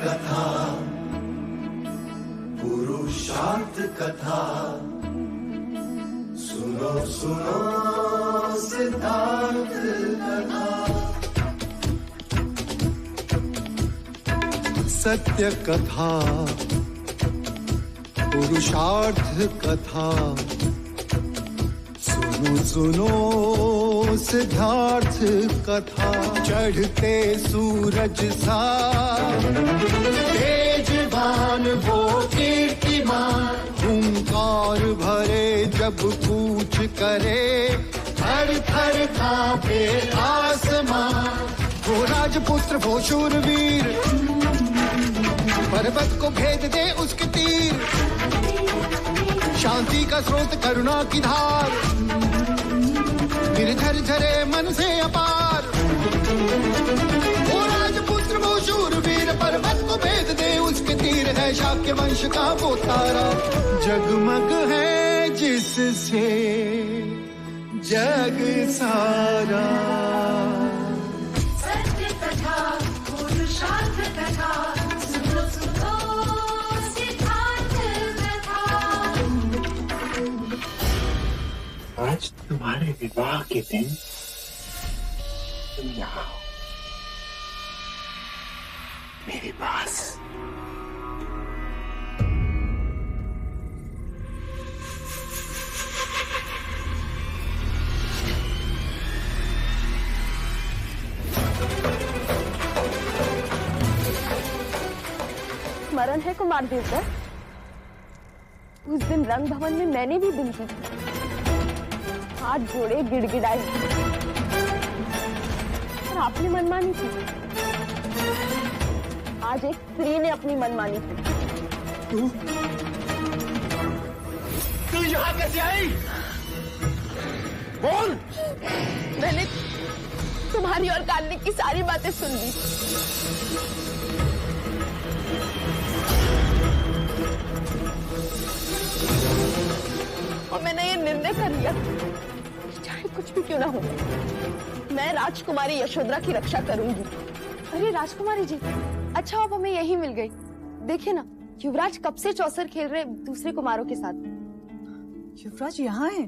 कथा, पुरुषार्थ कथा, सुनो सुनो सिद्धार्थ कथा। सत्य कथा, पुरुषार्थ कथा, सुनो सुनो सिद्धार्थ कथा। चढ़ते सूरज सा तेजवान वो कीर्तिमान, हुंकार भरे जब कूच करे, थर थर कांपे आसमान। वो राजपुत्र वो शूरवीर, पर्वत को भेद दे उसके तीर, शांति का स्रोत करुणा की धार, निर्झर झरे मन से अपार। वो राजपुत्र वो शूरवीर, पर्वत को भेद दे उसके तीर, है शाक्य वंश का वो तारा, जगमग है जिससे जग सारा। सत्य कथा, पुरुषार्थ कथा, सुनो सुनो सिद्धार्थ कथा। आज तुम्हारे विवाह के दिन तुम यहाँ आओ मेरे पास। स्मरण है कुमार देवता, उस दिन रंग भवन में मैंने भी विनती की, हाथ जोड़े गिड़गिड़ाए, और आपने मनमानी की। आज एक स्त्री ने अपनी मनमानी की। तू यहाँ कैसे आई? बोल। मैंने तुम्हारी और कार्तिक की सारी बातें सुन ली, और मैंने ये निर्णय कर लिया, चाहे कुछ भी क्यों ना हो, मैं राजकुमारी यशोधरा की रक्षा करूंगी। अरे राजकुमारी जी, अच्छा अब हमें यही मिल गई। देखिए ना, युवराज कब से चौसर खेल रहे दूसरे कुमारों के साथ। युवराज यहाँ है?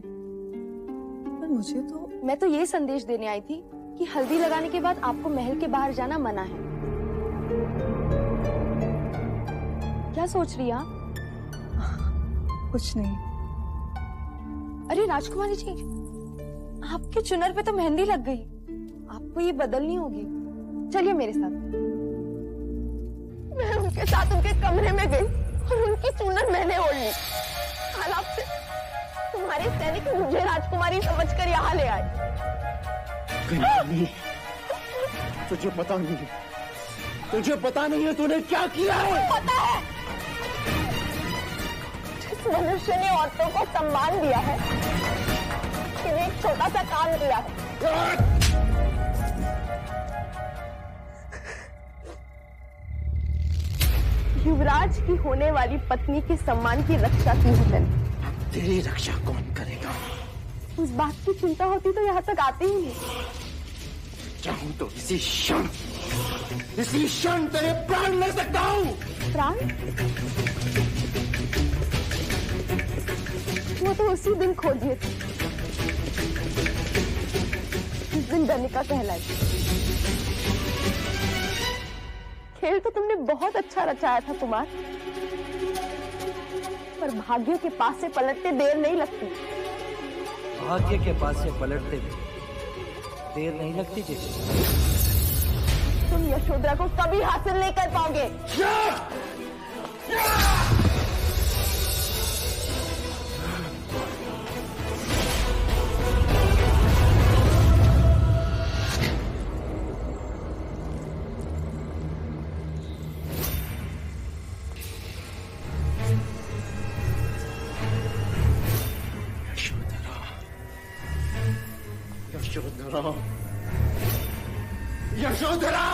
पर मुझे तो मैं तो ये संदेश देने आई थी कि हल्दी लगाने के बाद आपको महल के बाहर जाना मना है। क्या सोच रही हैं आप? कुछ नहीं। अरे राजकुमारी जी, आपके चुनर पे तो मेहंदी लग गई, आपको ये बदलनी होगी। चलिए मेरे साथ। मैं उनके साथ उनके कमरे में गई और उनकी चुनर मैंने ओढ़ ली। हालात से तुम्हारे सैनिक मुझे राजकुमारी समझकर यहाँ ले आए। तुझे पता नहीं, तुझे पता नहीं है तूने क्या किया है? पता है, जिस मनुष्य ने औरतों को सम्मान दिया है, उसने एक छोटा सा काम किया है। युवराज की होने वाली पत्नी के सम्मान की रक्षा की है मैंने। तेरी रक्षा कौन करेगा? उस बात की चिंता होती तो यहाँ तक आते ही नहीं। चाहूं तो इसी क्षण तेरे प्राण ले सकता हूँ। प्राण? वो तो उसी दिन खो दिए थे, जिस दिन गणिका कहलाई। खेल तो तुमने बहुत अच्छा रचाया था कुमार, पर भाग्य के पास से पलटते देर नहीं लगती। भाग्य के पास से पलटते देर नहीं लगती जी। तुम यशोधरा को कभी हासिल नहीं कर पाओगे। यशोधरा, यशोधरा!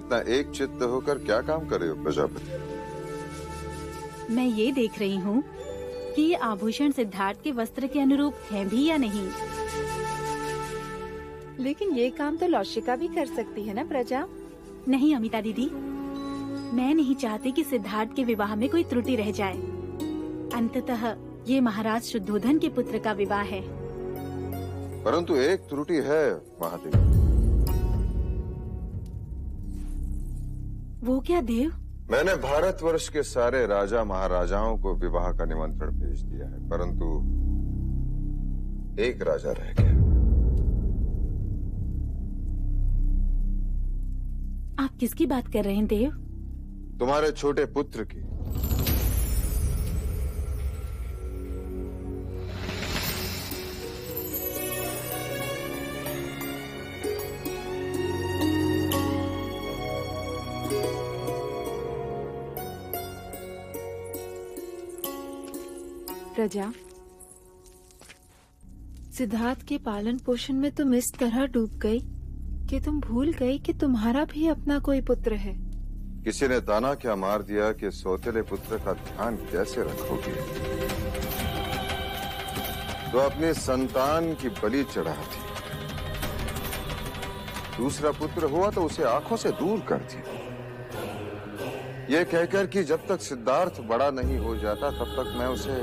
इतना एक चित्त होकर क्या काम कर रहे हो प्रजापति? मैं ये देख रही हूँ कि ये आभूषण सिद्धार्थ के वस्त्र के अनुरूप है भी या नहीं। लेकिन ये काम तो लौशिका भी कर सकती है ना प्रजा? नहीं अमिता दीदी, मैं नहीं चाहती कि सिद्धार्थ के विवाह में कोई त्रुटि रह जाए। अंततः ये महाराज शुद्धोधन के पुत्र का विवाह है। परंतु एक त्रुटि है महादेव। वो क्या देव? मैंने भारतवर्ष के सारे राजा महाराजाओं को विवाह का निमंत्रण भेज दिया है, परंतु एक राजा रह गया। आप किसकी बात कर रहे हैं देव? तुम्हारे छोटे पुत्र की। प्रजा, सिद्धार्थ के पालन पोषण में तुम इस तरह डूब गई कि तुम भूल गई कि तुम्हारा भी अपना कोई पुत्र है। किसी ने ताना क्या मार दिया कि सौतेले पुत्र का ध्यान कैसे रखोगी, तो अपनी संतान की बलि चढ़ाती। दूसरा पुत्र हुआ तो उसे आंखों से दूर करती, ये कहकर कि जब तक सिद्धार्थ बड़ा नहीं हो जाता तब तक मैं उसे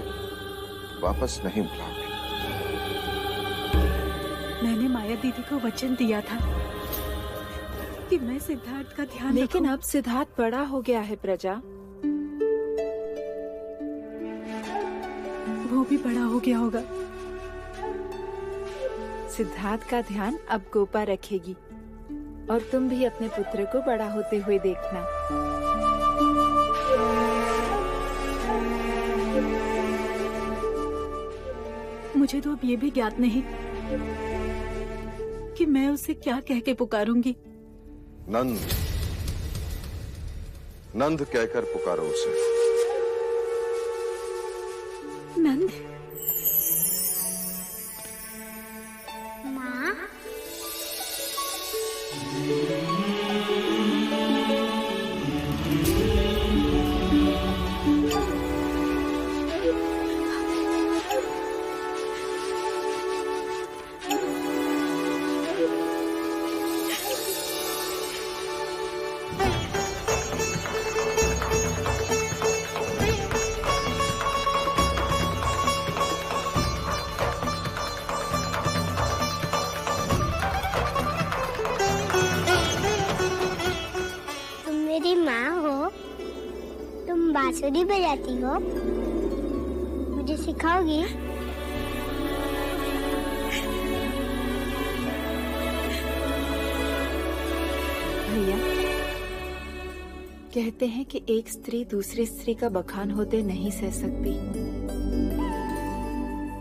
वापस नहीं बुलाऊंगी। मैंने माया दीदी को वचन दिया था कि मैं सिद्धार्थ का ध्यान लेकिन अब सिद्धार्थ बड़ा हो गया है प्रजा। वो भी बड़ा हो गया होगा। सिद्धार्थ का ध्यान अब गोपा रखेगी और तुम भी अपने पुत्र को बड़ा होते हुए देखना। मुझे तो अब ये भी ज्ञात नहीं कि मैं उसे क्या कह के पुकारूंगी। नंद, नंद कहकर पुकारो उसे। नंद? माँ, बांसुरी बजाती हो? मुझे सिखाओगी? भैया, कहते हैं कि एक स्त्री दूसरी स्त्री का बखान होते नहीं सह सकती,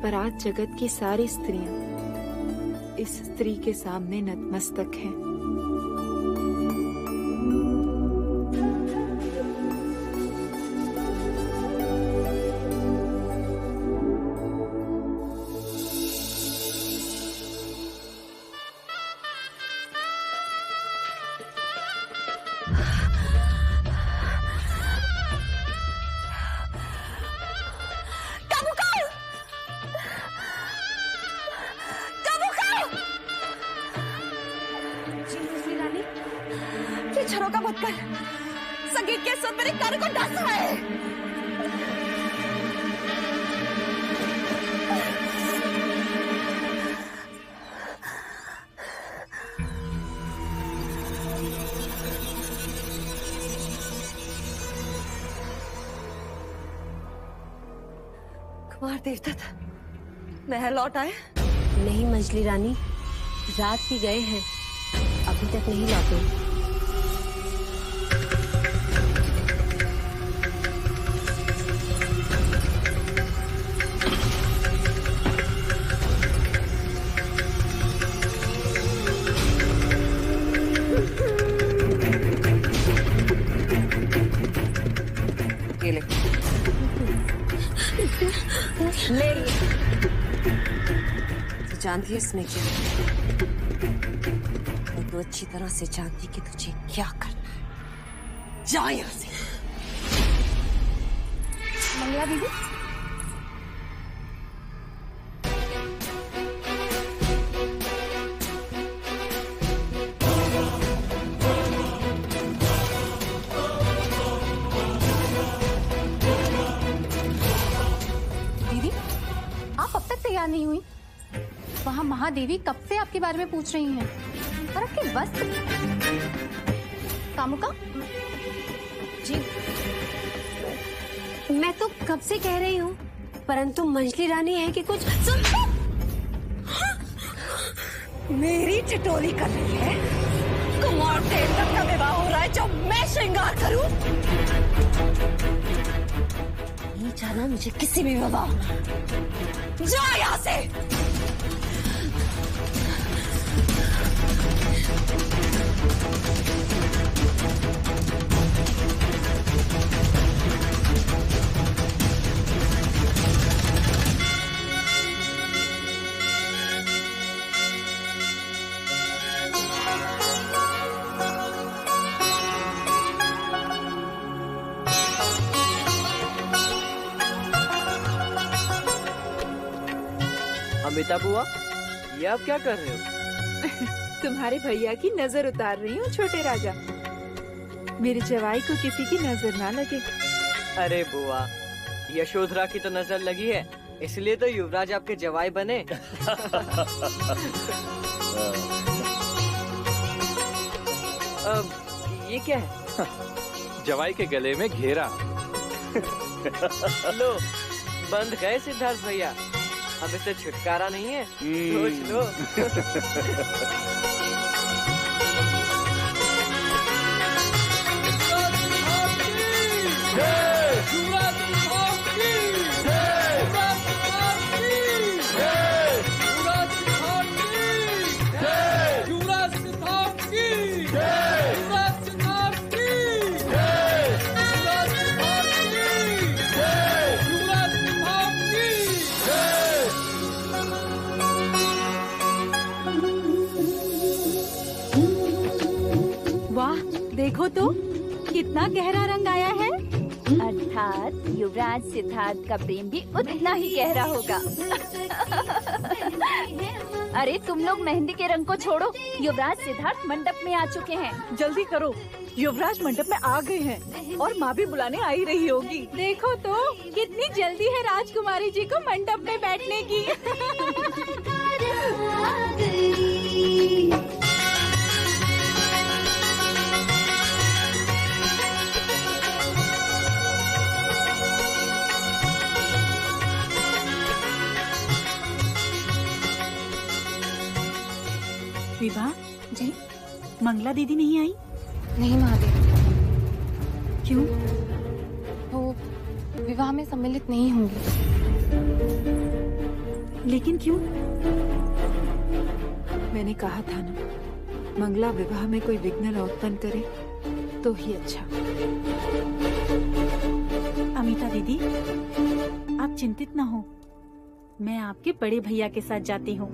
पर आज जगत की सारी स्त्रियां इस स्त्री के सामने नतमस्तक हैं। झरोका बंद कर, संगीत के सुर मेरे कान को डस रहा है। कुमार देवता महल लौट आए? नहीं मजली रानी, रात की गए हैं, अभी तक नहीं लौटे। ले तू जानती है इसमें क्या? मैं तो अच्छी तरह से जानती कि तुझे क्या करना है। जा यहाँ से। मंगला दीदी, दीदी आप अब तक तैयार नहीं हुई? वहाँ महादेवी कब से आपके बारे में पूछ रही हैं। और आपके वस्त्र। कामुका जी, मैं तो कब से कह रही हूँ, परंतु मंजली रानी है कि कुछ सुन। मेरी चिटोरी कर रही है। कुमार देवता का विवाह हो रहा है जो मैं श्रृंगार करूं। नहीं जाना मुझे किसी भी विवाह में। जा यहाँ से। अमिता बुआ, ये आप क्या कर रहे हो? तुम्हारे भैया की नजर उतार रही हूँ छोटे राजा। मेरे जवाई को किसी की नजर ना लगे। अरे बुआ, यशोधरा की तो नजर लगी है, इसलिए तो युवराज आपके जवाई बने। ये क्या है? जवाई के गले में घेरा। लो, बंद गए सिद्धार्थ भैया। अब इससे छुटकारा नहीं है, सोच लो। देखो तो कितना गहरा रंग आया है। अर्थात युवराज सिद्धार्थ का प्रेम भी उतना ही गहरा होगा। अरे तुम लोग मेहंदी के रंग को छोड़ो, युवराज सिद्धार्थ मंडप में आ चुके हैं। जल्दी करो, युवराज मंडप में आ गए हैं और माँ भी बुलाने आई रही होगी। देखो तो कितनी जल्दी है राजकुमारी जी को मंडप में बैठने की। विभा जी, मंगला दीदी नहीं आई? नहीं महादेवी। क्यों? वो विवाह में सम्मिलित नहीं होंगी। लेकिन क्यों? मैंने कहा था ना, मंगला विवाह में कोई विघ्न न उत्पन्न करे तो ही अच्छा। अमिता दीदी, आप चिंतित न हो, मैं आपके बड़े भैया के साथ जाती हूँ,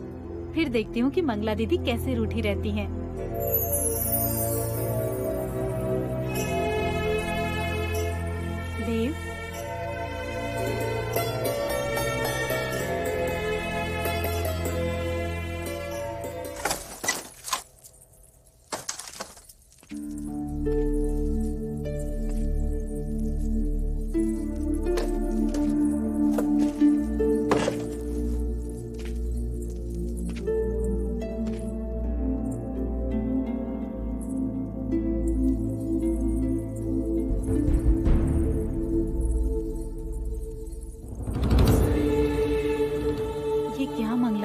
फिर देखती हूँ कि मंगला दीदी कैसे रूठी रहती हैं। देव,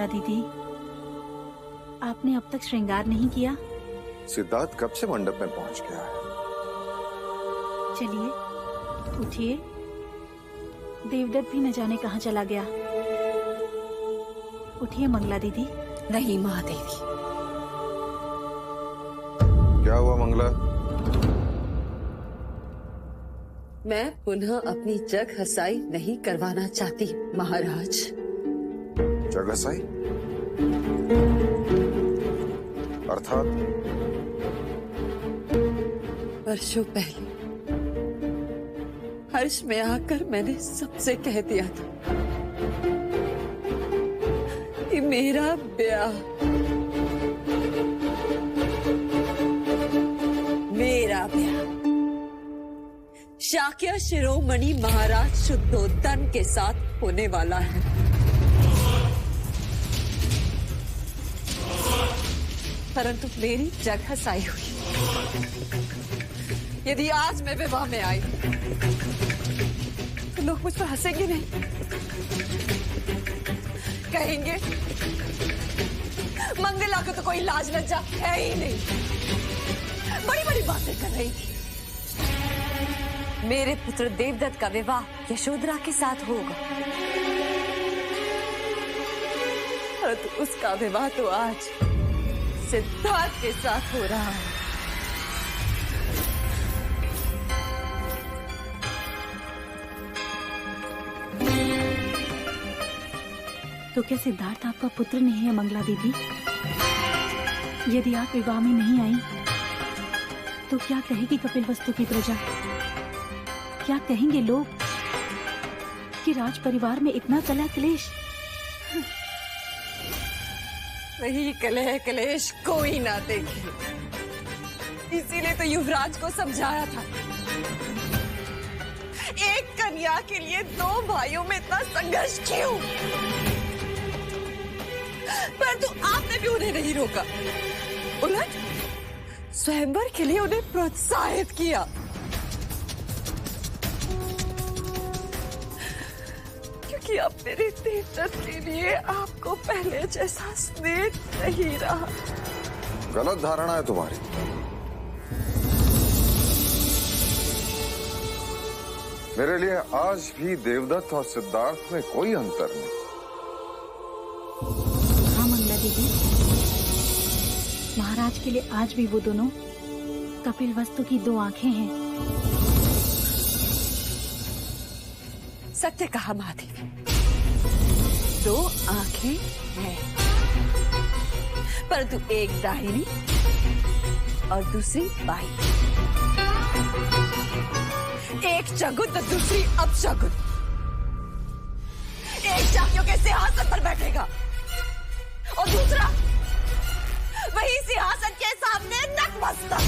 दीदी, आपने अब तक श्रृंगार नहीं किया? सिद्धार्थ कब से मंडप में पहुंच गया है? चलिए उठिए, देवदत्त भी न जाने कहाँ चला गया। उठिए मंगला दीदी। नहीं महादेवी। क्या हुआ मंगला? मैं पुनः अपनी जग हसाई नहीं करवाना चाहती महाराज। जग हसाई? अर्थात? वर्षों पहले हर्ष में आकर मैंने सबसे कह दिया था कि मेरा ब्याह शाक्य शिरोमणि महाराज शुद्धोधन के साथ होने वाला है। परंतु मेरी जगह साई हुई। यदि आज मैं विवाह में आई तो लोग मुझ पर हंसेंगे नहीं, कहेंगे मंगला को तो कोई लाज लज्जा है ही नहीं, बड़ी बड़ी बातें कर रही थी। मेरे पुत्र देवदत्त का विवाह यशोधरा के साथ होगा, परंतु उसका विवाह तो आज सिद्धार्थ के साथ हो रहा है। तो क्या सिद्धार्थ आपका पुत्र नहीं है मंगला देवी? यदि आप विवाह में नहीं आई तो क्या कहेगी कपिलवस्तु की प्रजा? क्या कहेंगे लोग कि राज परिवार में इतना कलह क्लेश? वही कलह क्लेश कोई ना देखे, इसीलिए तो युवराज को समझाया था। एक कन्या के लिए दो भाइयों में इतना संघर्ष क्यों? परंतु आपने भी उन्हें नहीं रोका, उलट स्वयंवर के लिए उन्हें प्रोत्साहित किया। क्योंकि अब मेरे देवदत्त के लिए आपको पहले जैसा स्नेह नहीं रहा। गलत धारणा है तुम्हारी। मेरे लिए आज भी देवदत्त और सिद्धार्थ में कोई अंतर नहीं। हाँ मंगला देवी, महाराज के लिए आज भी वो दोनों कपिलवस्तु की दो आंखें हैं। सत्य कहा महादेवी, दो आंखें हैं, परंतु एक दाहिनी और दूसरी बाईं। एक चगुन तो दूसरी अपशगुन। एक चाकियों के सिंहासन पर बैठेगा और दूसरा वही सिंहासन के सामने नतमस्तक।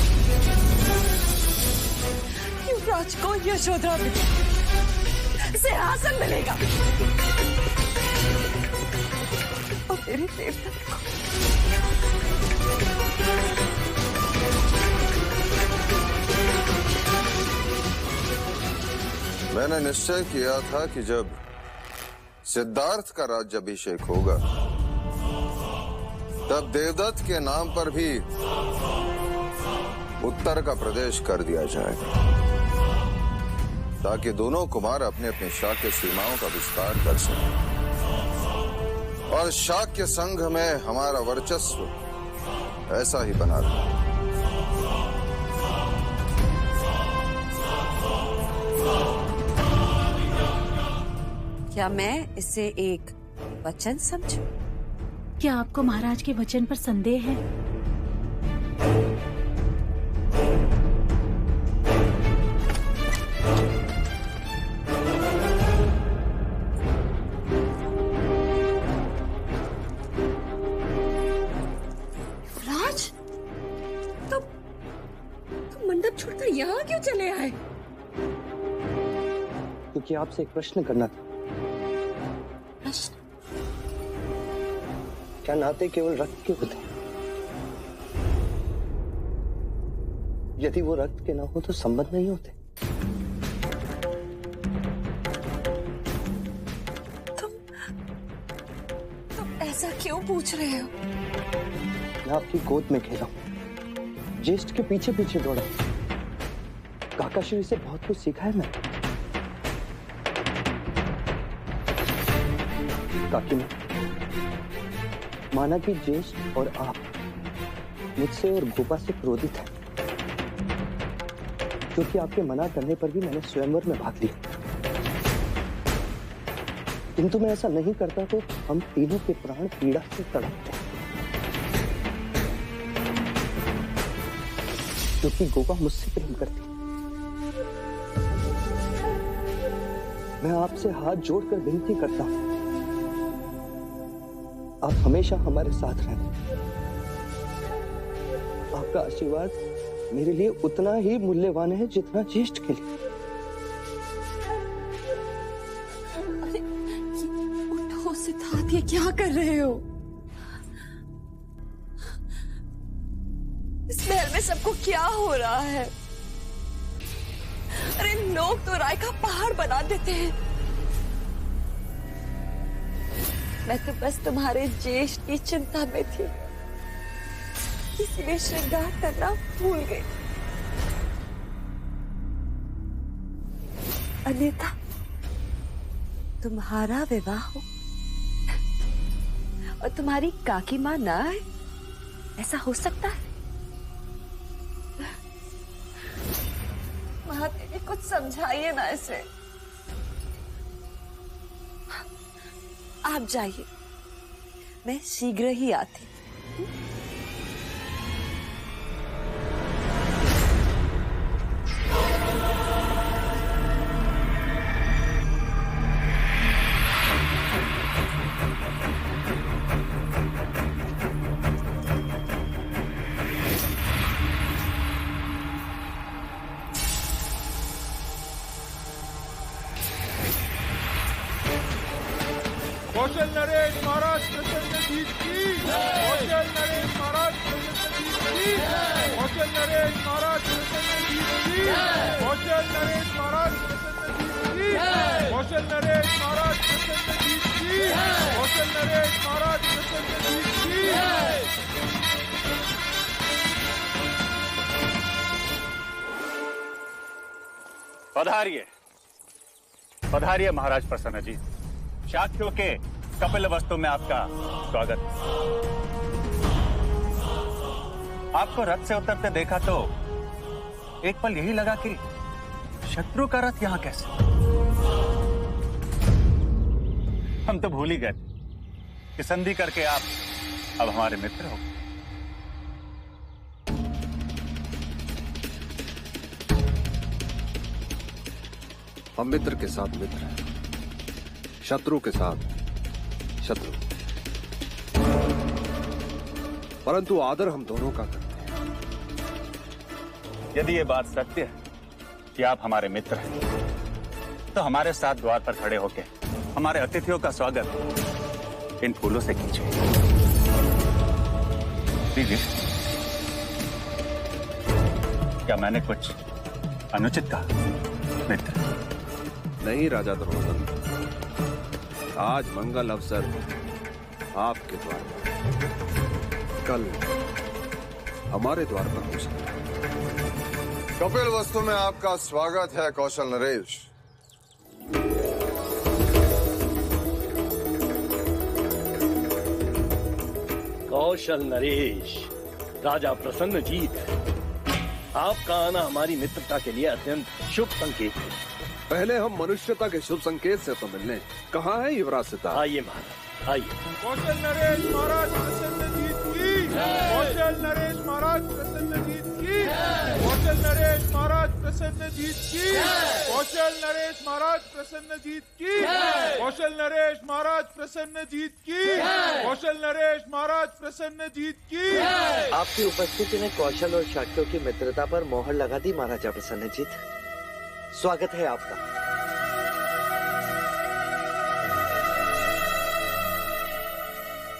युवराज को यशोधरा में सिंहासन मिलेगा और मेरे देवदत्त को मैंने निश्चय किया था कि जब सिद्धार्थ का राज्याभिषेक होगा तब देवदत्त के नाम पर भी उत्तर का प्रदेश कर दिया जाएगा, ताकि दोनों कुमार अपने अपने शाक्य सीमाओं का विस्तार कर सकें और शाक्य संघ में हमारा वर्चस्व ऐसा ही बना रहे। क्या मैं इसे एक वचन समझूं? क्या आपको महाराज के वचन पर संदेह है? राज, तुम मंडप छोड़कर यहाँ क्यों चले आए? क्योंकि आपसे एक प्रश्न करना था। प्रश्न? क्या नाते केवल रक्त के होते? यदि वो रक्त के ना हो तो संबंध नहीं होते। तुम ऐसा क्यों पूछ रहे हो? मैं आपकी गोद में खेला, ज्येष्ठ के पीछे पीछे दौड़ा, काकाश्री से बहुत कुछ सीखा है मैं। काकी ने माना कि ज्येष्ठ और आप मुझसे और गोपा से क्रोधित हैं, क्योंकि आपके मना करने पर भी मैंने स्वयंवर में भाग लिया। किंतु मैं ऐसा नहीं करता तो हम तीनों के प्राण पीड़ा से तड़पते, क्योंकि गोपा मुझसे प्रेम करती। मैं आपसे हाथ जोड़कर विनती करता हूं, आप हमेशा हमारे साथ रहें। आपका आशीर्वाद मेरे लिए उतना ही मूल्यवान है जितना ज्येष्ठ के लिए। उठो सिद्धार्थ, ये क्या कर रहे हो? इस महल में सबको क्या हो रहा है? अरे लोग तो राय का पहाड़ बना देते हैं। मैं तो बस तुम्हारे ज्येष्ठ की चिंता में थी, इसलिए श्रृंगार करना भूल गई। अन्यथा तुम्हारा विवाह हो और तुम्हारी काकी मां ना आए, ऐसा हो सकता है? महादेवी कुछ समझाइए ना इसे। आप जाइए, मैं शीघ्र ही आती। कौशल नरेश महाराज प्रसन्नजीत की, कौशल नरेश महाराज प्रसन्नजीत की, कौशल नरेश महाराज प्रसन्नजीत की, कौशल नरेश महाराज प्रसन्नजीत की, कौशल नरेश महाराज प्रसन्नजीत की, कौशल नरेश महाराज प्रसन्नजीत की। पधारिए, पधारिए महाराज प्रसन्नजीत। शाक्यों के कपिल वस्तु में आपका स्वागत। आपको रथ से उतरते देखा तो एक पल यही लगा कि शत्रु का रथ यहां कैसे। हम तो भूल ही गए कि संधि करके आप अब हमारे मित्र हो। हम मित्र के साथ मित्र हैं, शत्रु के साथ शत्रु, परंतु आदर हम दोनों का करते हैं। यदि ये बात सत्य है कि आप हमारे मित्र हैं, तो हमारे साथ द्वार पर खड़े होकर हमारे अतिथियों का स्वागत इन फूलों से कीजिए। दीजिए। क्या मैंने कुछ अनुचित कहा मित्र? नहीं राजा दुर्योधन, आज मंगल अवसर आपके द्वार पर, कल हमारे द्वार पर हो सकता है। कपिल वस्तु में आपका स्वागत है कौशल नरेश। कौशल नरेश, राजा प्रसन्नजीत, आपका आना हमारी मित्रता के लिए अत्यंत शुभ संकेत है। पहले हम मनुष्यता के शुभ संकेत से तो मिलने। कहाँ है युवराज सिद्धार्थ? आइए महाराज, आइए। कौशल नरेश महाराज प्रसन्नजीत की, कौशल नरेश महाराज प्रसन्नजीत की, कौशल नरेश महाराज प्रसन्नजीत की, कौशल नरेश महाराज प्रसन्नजीत की, कौशल नरेश महाराज प्रसन्नजीत की, कौशल नरेश महाराज प्रसन्नजीत की। आपकी उपस्थिति ने कौशल और शाक्यों की मित्रता पर मोहर लगा दी महाराजा प्रसन्नजीत। स्वागत है आपका।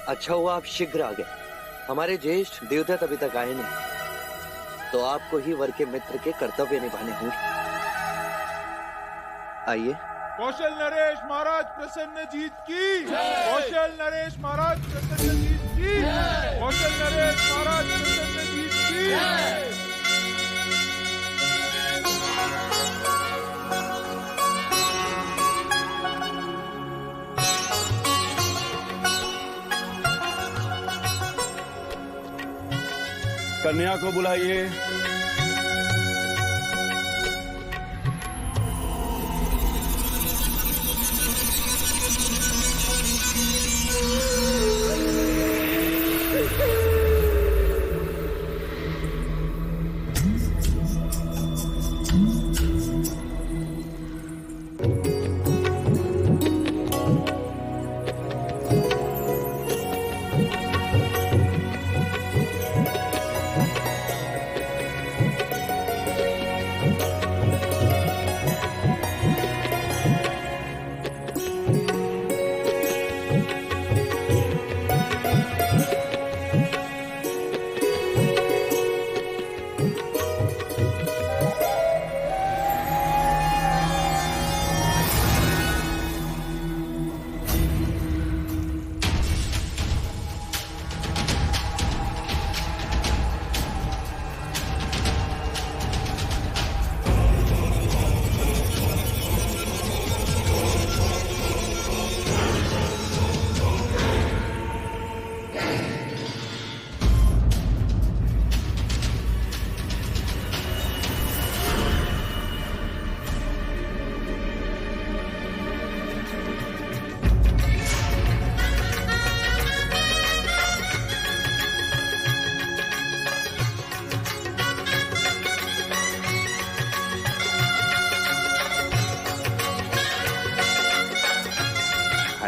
अच्छा हुआ आप शीघ्र आ गए। हमारे ज्येष्ठ देवदत्त अभी तक आए नहीं, तो आपको ही वर के मित्र के कर्तव्य निभाने होंगे। आइए। कौशल नरेश महाराज प्रसन्नजीत की, कौशल नरेश महाराज प्रसन्नजीत की, कौशल नरेश महाराज प्रसन्नजीत की। कन्या को बुलाइए।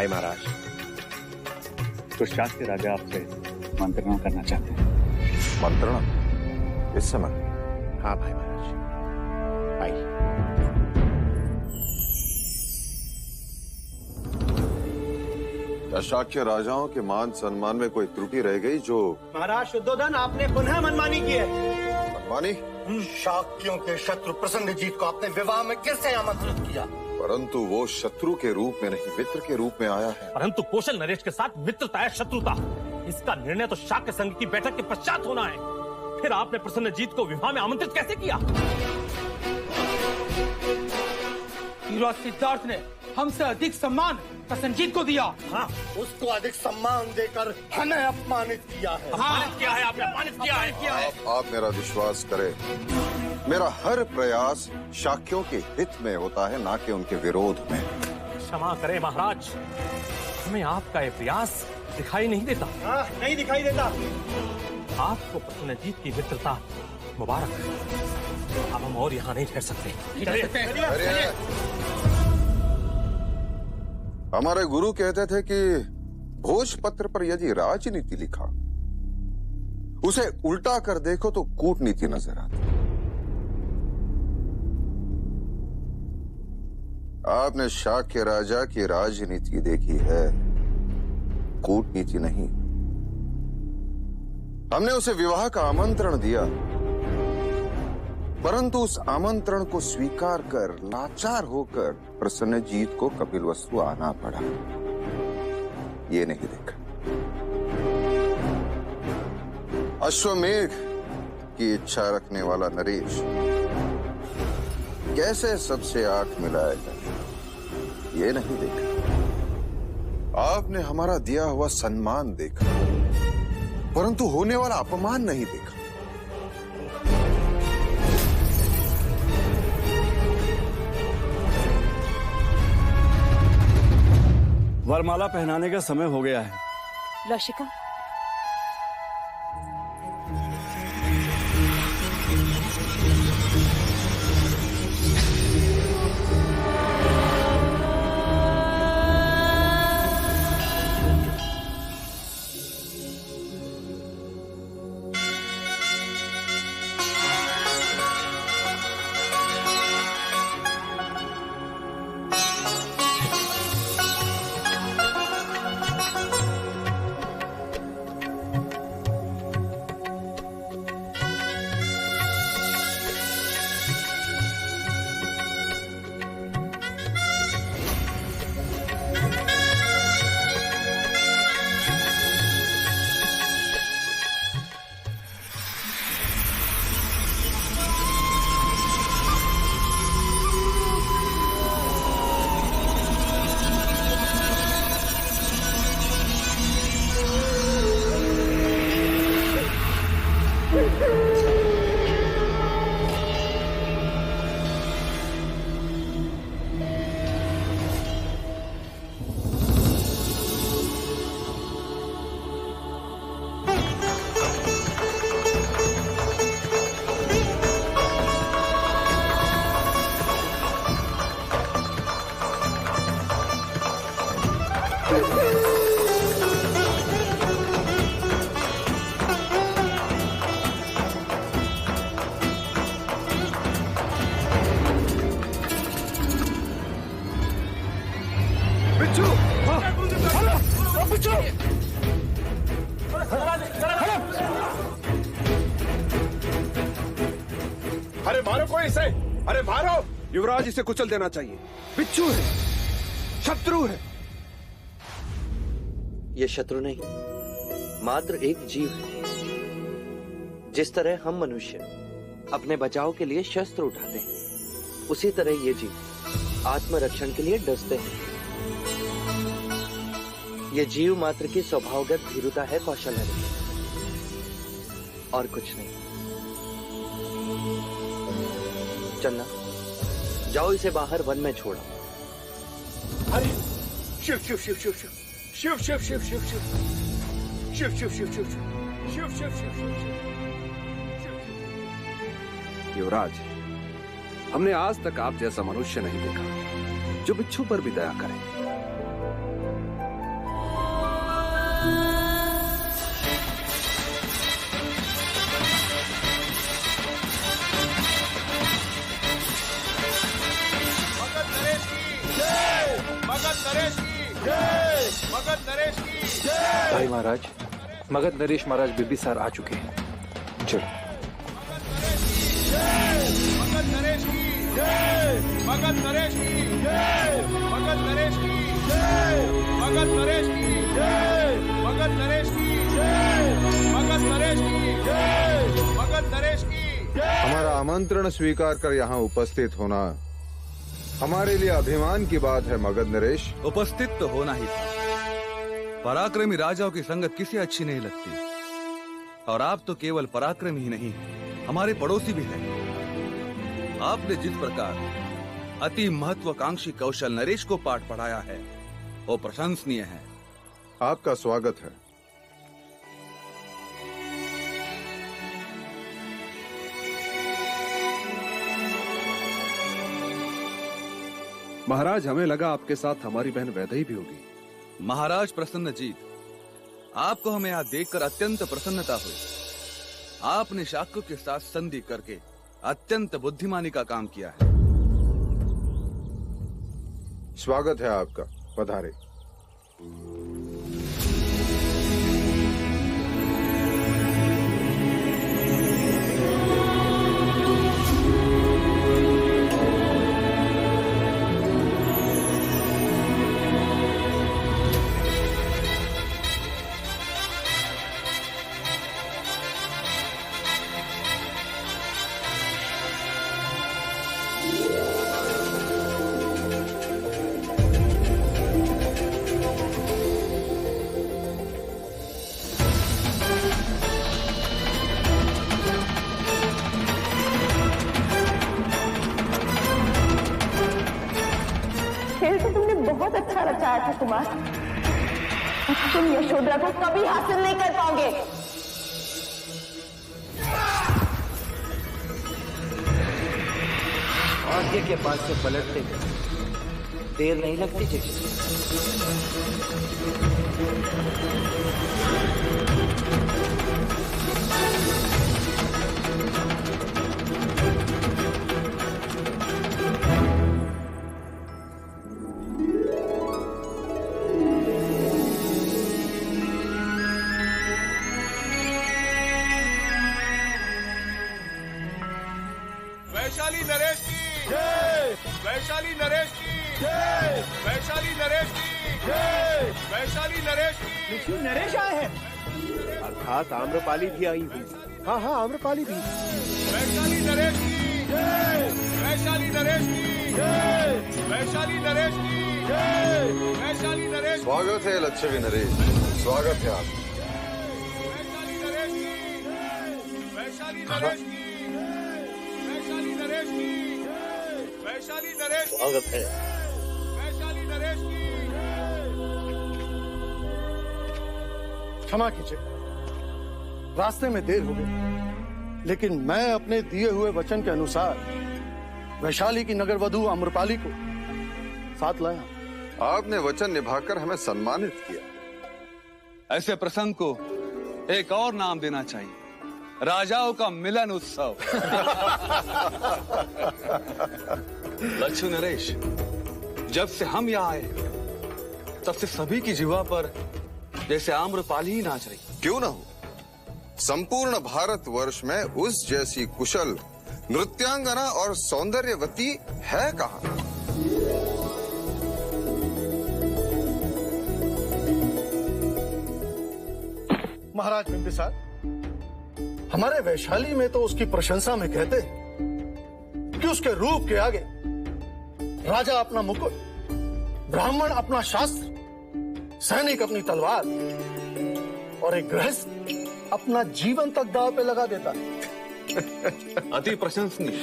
भाई महाराज, तो शाक्य राजा आपसे मंत्रणा करना चाहते हैं। मंत्रणा? इस समय? हाँ भाई महाराज, आइए। क्या शाक्य राजाओं के मान सम्मान में कोई त्रुटि रह गई जो? महाराज शुद्धोधन, आपने पुनः मनमानी की है। मनमानी? शाक्यों के शत्रु प्रसन्नजीत को आपने विवाह में कैसे आमंत्रित किया? परंतु वो शत्रु के रूप में नहीं, मित्र के रूप में आया है। परंतु कौशल नरेश के साथ मित्रता है शत्रुता, इसका निर्णय तो शाक्य संघ की बैठक के पश्चात होना है। फिर आपने प्रसन्नजीत को विवाह में आमंत्रित कैसे किया? युवराज सिद्धार्थ ने हमसे अधिक सम्मान प्रसन्नजीत को दिया। हाँ, उसको अधिक सम्मान देकर हमें अपमानित किया है। अपमानित किया है आपने, अपमानित किया है। आप मेरा विश्वास करें, मेरा हर प्रयास शाक्यों के हित में होता है, ना कि उनके विरोध में। क्षमा करें महाराज, हमें आपका ये प्रयास दिखाई नहीं देता। हाँ, नहीं दिखाई देता। आपको प्रसन्नजीत की मित्रता मुबारक है। अब हम और यहाँ नहीं ठहर सकते। हमारे गुरु कहते थे कि भोजपत्र पर यदि राजनीति लिखा, उसे उल्टा कर देखो तो कूटनीति नजर आती। आपने शाक्य राजा की राजनीति देखी है, कूटनीति नहीं। हमने उसे विवाह का आमंत्रण दिया, परंतु उस आमंत्रण को स्वीकार कर लाचार होकर प्रसन्नजीत को कपिलवस्तु आना पड़ा। ये नहीं देखा। अश्वमेघ की इच्छा रखने वाला नरेश कैसे सबसे आंख मिलाएगा, ये नहीं देखा। आपने हमारा दिया हुआ सम्मान देखा, परंतु होने वाला अपमान नहीं देखा। वरमाला पहनाने का समय हो गया है। लशिका, अरे मारो कोई इसे, अरे मारो। युवराज इसे कुचल देना चाहिए, बिच्छू है, शत्रु है। ये शत्रु नहीं, मात्र एक जीव है। जिस तरह हम मनुष्य अपने बचाव के लिए शस्त्र उठाते हैं, उसी तरह ये जीव आत्मरक्षण के लिए डसते हैं। ये जीव मात्र की स्वभावगत भीरुता है कौशल नरेश, और कुछ नहीं। चलना, जाओ इसे बाहर वन में छोड़ो। अरे शिव शिव शिव शिव शिव शिव शिव शिव शिव शिव शिव शिव शिव शिव शिव शिव शिव शिव। युवराज, हमने आज तक आप जैसा मनुष्य नहीं देखा जो बिच्छू पर भी दया करे। नरेश की जय, मगध नरेश की जय। भाई महाराज, मगध नरेश महाराज बिंबिसार आ चुके हैं। चलो। मगध नरेश की जय, मगध नरेश की जय, मगध नरेश की जय, मगध नरेश की जय, मगध नरेश की जय, मगध नरेश की जय, मगध नरेश की जय। हमारा आमंत्रण स्वीकार कर यहाँ उपस्थित होना हमारे लिए अभिमान की बात है मगध नरेश। उपस्थित तो होना ही था। पराक्रमी राजाओं की संगत किसे अच्छी नहीं लगती, और आप तो केवल पराक्रमी ही नहीं, हमारे पड़ोसी भी हैं। आपने जिस प्रकार अति महत्वाकांक्षी कौशल नरेश को पाठ पढ़ाया है, वो प्रशंसनीय है। आपका स्वागत है। महाराज, हमें लगा आपके साथ हमारी बहन वैदेही भी होगी। महाराज प्रसन्नजीत, आपको हमें यहाँ देखकर अत्यंत प्रसन्नता हुई। आपने शाक्य के साथ संधि करके अत्यंत बुद्धिमानी का काम किया है। स्वागत है आपका, पधारे। खेल तो तुमने बहुत अच्छा रचाया था कुमार। तुम यशोधरा को कभी हासिल नहीं कर पाओगे। आगे के पास से पलटते देर नहीं लगती जी। वैशाली नरेश की जय, वैशाली नरेश की जय, वैशाली नरेश की जय, वैशाली नरेश की। ऋषि नरेश आए हैं। अर्थात आम्रपाली भी आई हुई। हाँ हाँ, आम्रपाली भी। वैशाली नरेश की जय, वैशाली नरेश की जय, वैशाली नरेश की जय, वैशाली नरेश। स्वागत है लच्छवी नरेश, स्वागत है आप। वैशाली नरेश की जय, वैशाली नरेश की, वैशाली नरेश की, वैशाली नरेश। स्वागत है। वैशाली नरेश की। क्षमा कीजिए, रास्ते में देर हो गई, लेकिन मैं अपने दिए हुए वचन के अनुसार वैशाली की नगर वधू आम्रपाली को साथ लाया। आपने वचन निभाकर हमें सम्मानित किया। ऐसे प्रसंग को एक और नाम देना चाहिए, राजाओं का मिलन उत्सव। लक्ष्मी नरेश, जब से हम यहाँ आए तब से सभी की जीवा पर जैसे आम्रपाली ही नाच रही। क्यों ना हो, संपूर्ण भारतवर्ष में उस जैसी कुशल नृत्यांगना और सौंदर्यवती है कहाँ? महाराज बिंबिसार, हमारे वैशाली में तो उसकी प्रशंसा में कहते हैं कि उसके रूप के आगे राजा अपना मुकुट, ब्राह्मण अपना शास्त्र, सैनिक अपनी तलवार और एक गृहस्थ अपना जीवन तक दांव पे लगा देता है। अति प्रशंसनीय,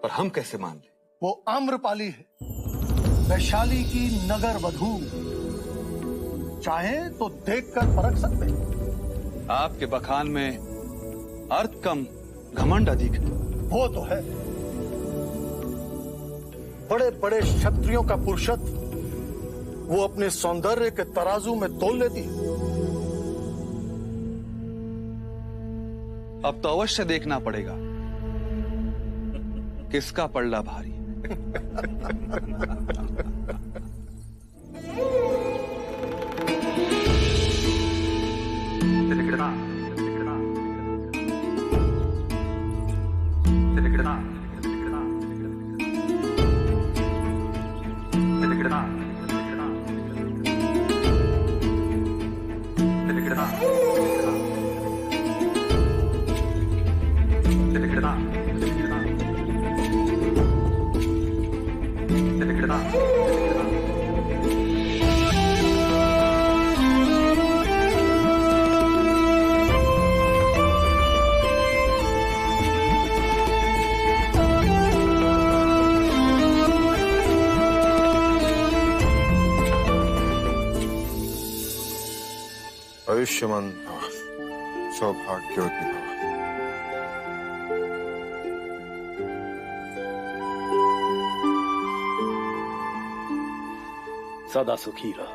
पर हम कैसे मान ले? वो आम्रपाली है, वैशाली की नगर वधू। चाहे तो देखकर परख सकते हैं। आपके बखान में अर्थ कम घमंड अधिक। वो तो है, बड़े बड़े क्षत्रियों का पुरुषत्व वो अपने सौंदर्य के तराजू में तोल लेती है। अब तो अवश्य देखना पड़ेगा किसका पल्ला भारी। आयुष्मान भव, सौभाग्यवती भव। सदा सुखी रहो।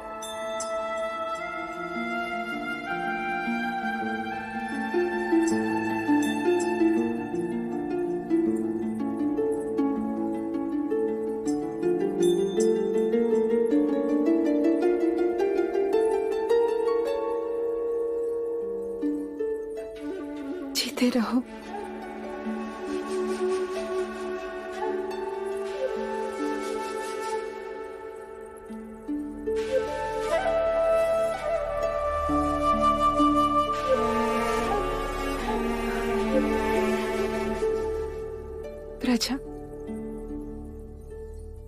जीते रहो। प्रजा,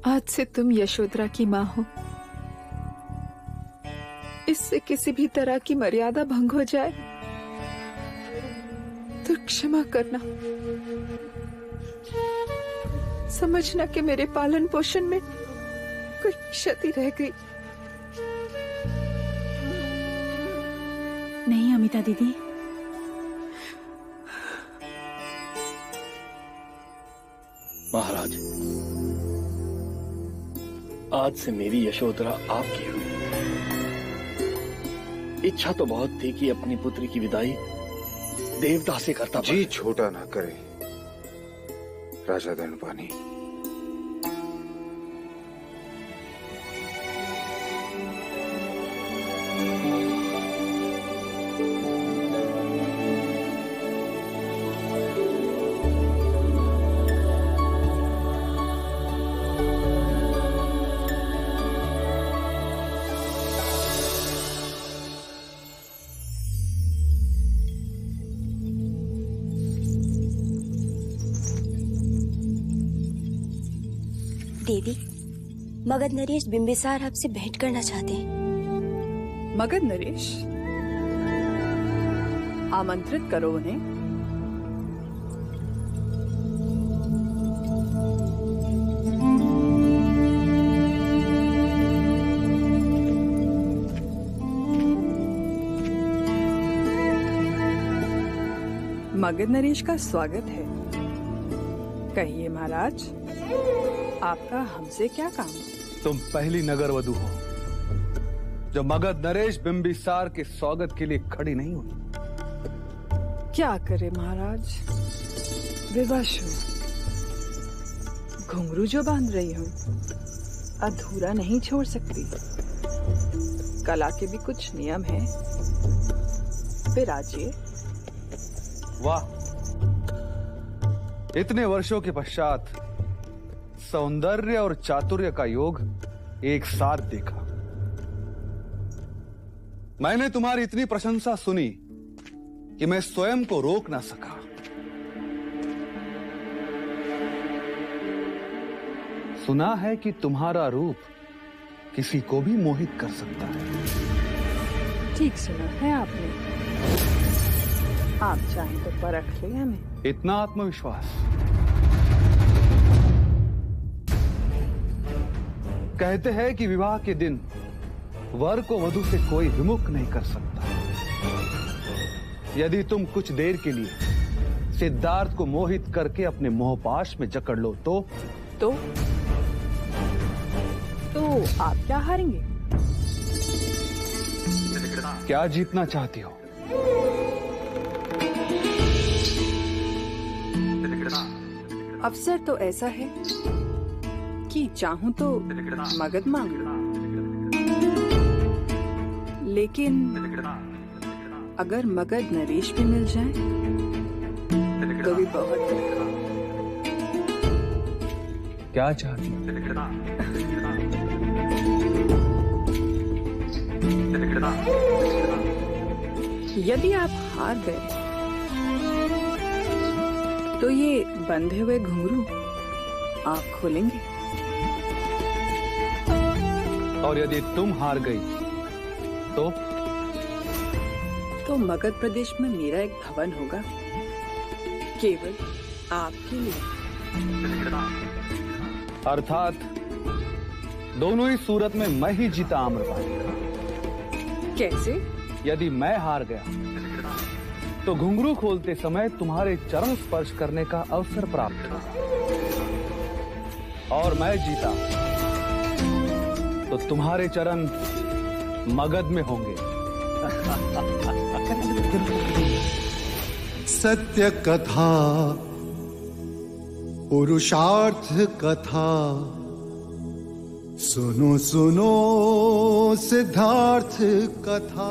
आज से तुम यशोधरा की माँ हो। इससे किसी भी तरह की मर्यादा भंग हो जाए तो क्षमा करना। समझना कि मेरे पालन पोषण में कोई क्षति रह गई। नहीं अमिता दीदी, महाराज, आज से मेरी यशोधरा आपकी हुई। इच्छा तो बहुत थी कि अपनी पुत्री की विदाई देवता से करता। जी छोटा ना करे राजा धनपानी। देवी, मगध नरेश बिंबिसार आपसे भेंट करना चाहते हैं। मगध नरेश, आमंत्रित करो उन्हें। मगध नरेश का स्वागत है। कहिए महाराज, आपका हमसे क्या काम? तुम पहली नगर वधू हो जो मगध नरेश बिंबिसार के स्वागत के लिए खड़ी नहीं हुई। क्या करे महाराज, विवश हूं। घुंघरू जो बांध रही हूं अधूरा नहीं छोड़ सकती। कला के भी कुछ नियम हैं। विराजिए। वाह, इतने वर्षों के पश्चात सौंदर्य और चातुर्य का योग एक साथ देखा। मैंने तुम्हारी इतनी प्रशंसा सुनी कि मैं स्वयं को रोक ना सका। सुना है कि तुम्हारा रूप किसी को भी मोहित कर सकता है। ठीक सुना है आपने। आप चाहें तो परख ले हमें। इतना आत्मविश्वास? कहते हैं कि विवाह के दिन वर को वधू से कोई विमुख नहीं कर सकता। यदि तुम कुछ देर के लिए सिद्धार्थ को मोहित करके अपने मोहपाश में जकड़ लो तो आप क्या हारेंगे? क्या जीतना चाहती हो? अवसर तो ऐसा है कि चाहूं तो मगध मांग, लेकिन अगर मगध नरेश भी मिल जाए तो भी बहुत। क्या चाहती हो? यदि आप हार गए तो ये बंधे हुए घुंघरू आप खोलेंगे? और यदि तुम हार गई तो मगध प्रदेश में मेरा एक भवन होगा केवल आपके लिए। अर्थात दोनों ही सूरत में मैं ही जीता आम्रपाली। कैसे? यदि मैं हार गया तो घुंघरू खोलते समय तुम्हारे चरण स्पर्श करने का अवसर प्राप्त होगा, और मैं जीता तो तुम्हारे चरण मगध में होंगे। सत्य कथा, पुरुषार्थ कथा, सुनो सुनो सिद्धार्थ कथा।